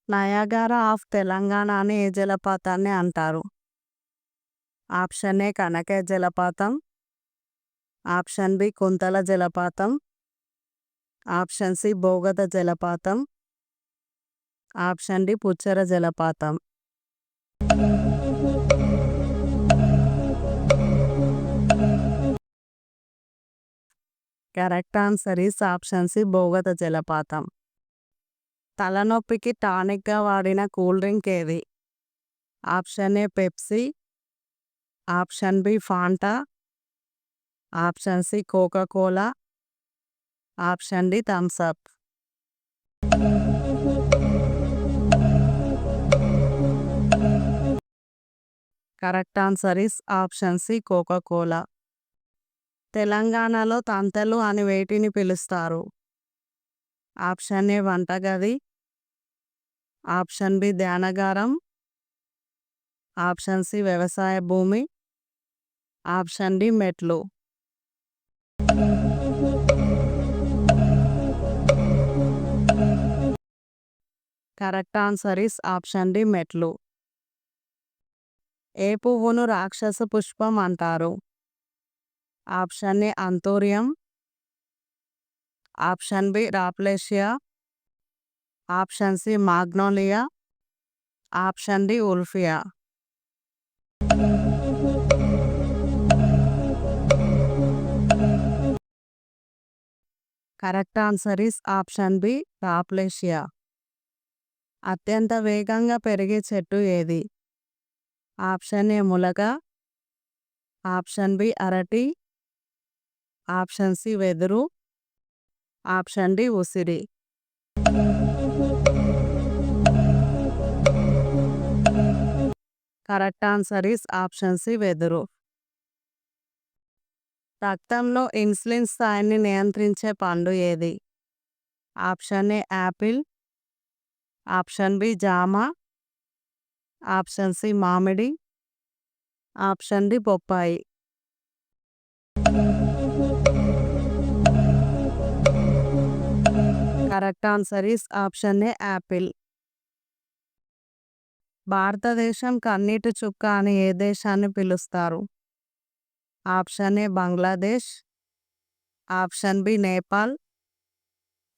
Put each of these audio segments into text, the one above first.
Niagara of Telangana అని ఏ జలపాతాన్ని అంటారు? Option ఏ కనకే జలపాతం, ఆప్షన్ బి కుంతల జలపాతం, ఆప్షన్ సి బోగత జలపాతం, ఆప్షన్ డి పుచ్చర జలపాతం. Correct answer is option C Bogatha జలపాతం. తలనొప్పికి టానిక్గా వాడిన కూల్ డ్రింక్ ఏది? Option A Pepsi, option B Fanta, option C Coca Cola, option D Thums Up. Correct answer is option C Coca Cola. తెలంగాణలో తంతెలు అని వేటిని పిలుస్తారు? ఆప్షన్ ఏ వంటగది, ఆప్షన్ బి ధ్యానగారం, ఆప్షన్ సి వ్యవసాయ భూమి, ఆప్షన్ డి మెట్లు. Correct answer is option D మెట్లు. ఏ పువ్వును రాక్షస పుష్పం అంటారు? Option A అంతోరియం, option B rafflesia, option C magnolia, option D wolffia. Correct answer is option B rafflesia. అత్యంత వేగంగా పెరిగే చెట్టు ఏది? ఆప్షన్ ఏ ములగ, ఆప్షన్ బి అరటి, ఆప్షన్ సి వెదురు, ఆప్షన్ డి ఉసిరి. Correct answer is option C వెదురు. రక్తంలో ఇన్సులిన్ స్థాయిని నియంత్రించే పండు ఏది? Option A apple, option B జామ, ఆప్షన్ సి మామిడి, ఆప్షన్ డి బొప్పాయి. Correct answer is option A apple. భారతదేశం కన్నీటి చుక్క అని ఏ దేశాన్ని పిలుస్తారు? Option A Bangladesh, option B Nepal,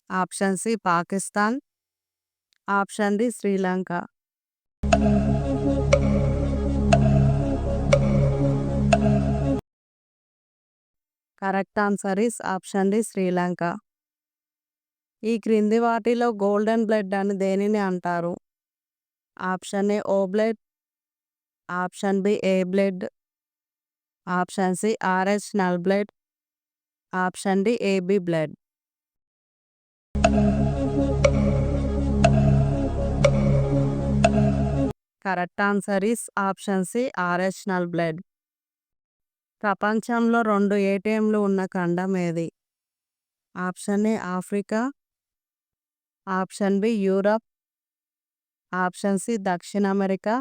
option C Pakistan, option D Sri Lanka. Correct answer is option D Sri Lanka. ఈ క్రింది వాటిలో గోల్డెన్ బ్లడ్ అని దేనిని అంటారు? Option A O blood, option B A blood, option C Rh null blood, option D AB blood. Correct answer is option C Rh null blood. ప్రపంచంలో 2 ఏటీఎంలు ఉన్న ఖండం ఏది? Option A Africa, option B Europe, option C దక్షిణ America,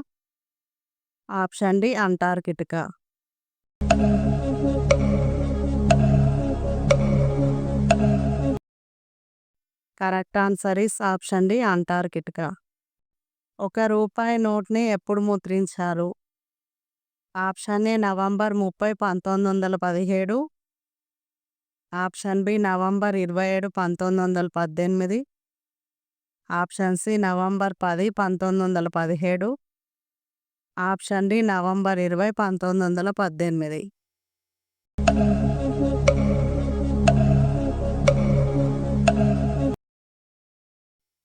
option D Antarctica. Correct answer is option D Antarctica. ఒక రూపాయి నోట్ని ఎప్పుడు ముద్రించారు? Option A November 30, 1917, option B November 27, 1918, option C November 10, 1917, option D November 20, 1918.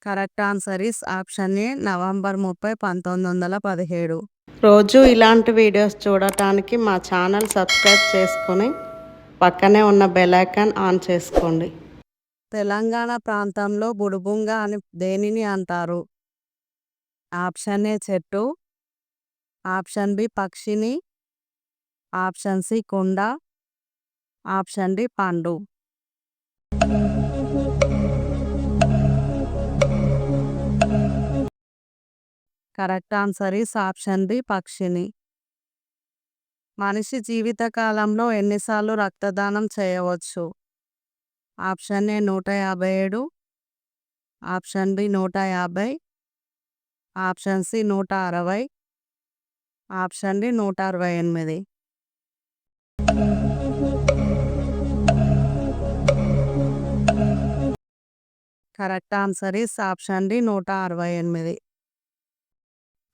Correct answer is option A November 30, 1917. రోజు ఇలాంటి videos చూడటానికి మా ఛానల్ సబ్స్క్రైబ్ చేసుకొని పక్కనే ఉన్న బెల్ ఐకాన్ ఆన్ చేసుకోండి. తెలంగాణ ప్రాంతంలో బుడుబుంగ అని దేనిని అంటారు? ఆప్షన్ ఏ చెట్టు, ఆప్షన్ బి పక్షిని, ఆప్షన్ సి కుండ, ఆప్షన్ డి పండు. Correct answer is option B పక్షిని. మనిషి జీవితకాలంలో ఎన్నిసార్లు రక్తదానం చేయవచ్చు? Option A 157, option B 150, option C 160, option D 168. Correct answer is option D 168.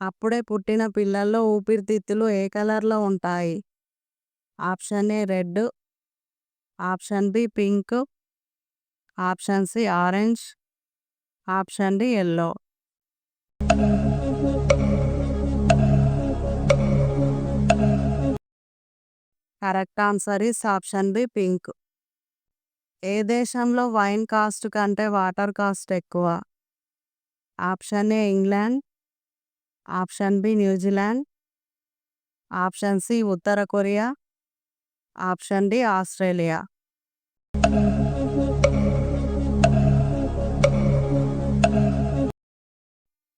అప్పుడే పుట్టిన పిల్లల్లో ఊపిరితిత్తులు ఏ కలర్‌లో ఉంటాయి? Option A red, option B pink, option C orange, option D yellow. Correct answer is option B pink. ఏ దేశంలో wine cost కంటే వాటర్ కాస్ట్ ఎక్కువ? Option A England, option B New Zealand, option C ఉత్తర Korea, option D Australia.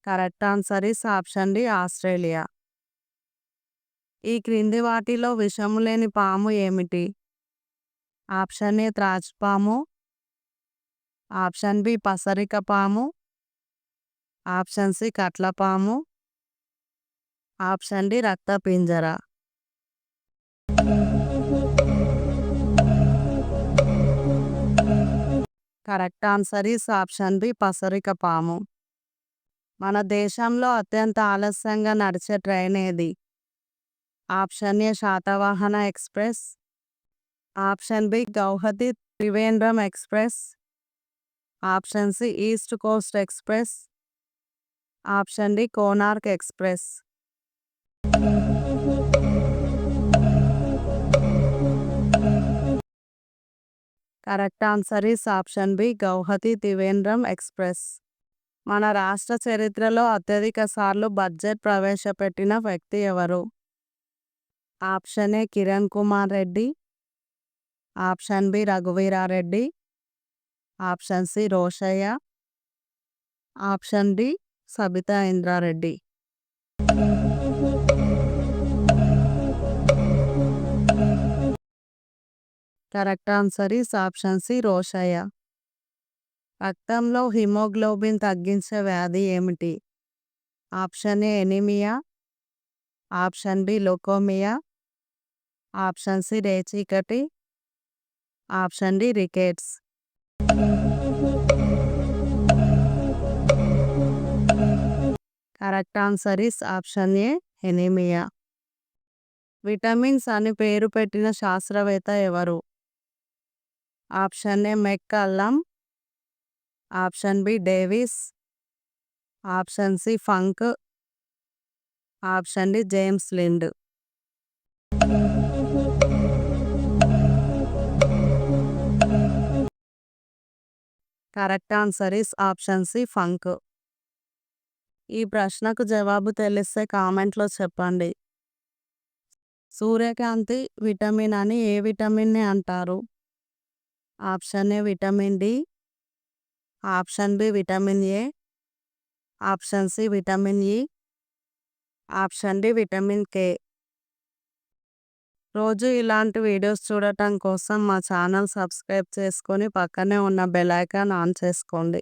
Correct answer is option D Australia. ఈ క్రింది వాటిలో విషము లేని పాము ఏమిటి? ఆప్షన్ ఏ త్రాచుపాము, ఆప్షన్ బి పసరిక పాము, ఆప్షన్ సి కట్లపాము, ఆప్షన్ డి రక్తపింజర. Correct answer is option B పసరిక పాము. మన దేశంలో అత్యంత ఆలస్యంగా నడిచే ట్రైన్ ఏది? Option A Satavahana express, option B Guwahati Trivandrum express, option C east Coast express, option D Konark express. Correct answer is option B Guwahati Trivandrum express. మన రాష్ట్ర చరిత్రలో అత్యధిక సార్లు బడ్జెట్ ప్రవేశపెట్టిన వ్యక్తి ఎవరు? Option A Kiran Kumar Reddy, option B Raghuveera Reddy, option C Rosaiah, option D Sabitha Indra Reddy. Correct answer is option C Rosaiah. రక్తంలో haemoglobin తగ్గించే వ్యాధి ఏమిటి? Option A anaemia, option B leukaemia, option C రేచీకటి, option D rickets. Correct answer is option A anaemia. Vitamins అని పేరు పెట్టిన శాస్త్రవేత్త ఎవరు? Option A McCollum, option B Davis, option C Funk, option D James Lind. Correct answer is option C Funk. ఈ ప్రశ్నకు జవాబు తెలిస్తే కామెంట్లో చెప్పండి. సూర్యకాంతి విటమిన్ అని ఏ విటమిన్ని అంటారు? Option A vitamin D, option B vitamin A, option C vitamin E, option D vitamin K. రోజు ఇలాంటి వీడియోస్ చూడటం కోసం మా ఛానల్ సబ్స్క్రైబ్ చేసుకొని పక్కనే ఉన్న బెల్ ఐకాన్ ఆన్ చేసుకోండి.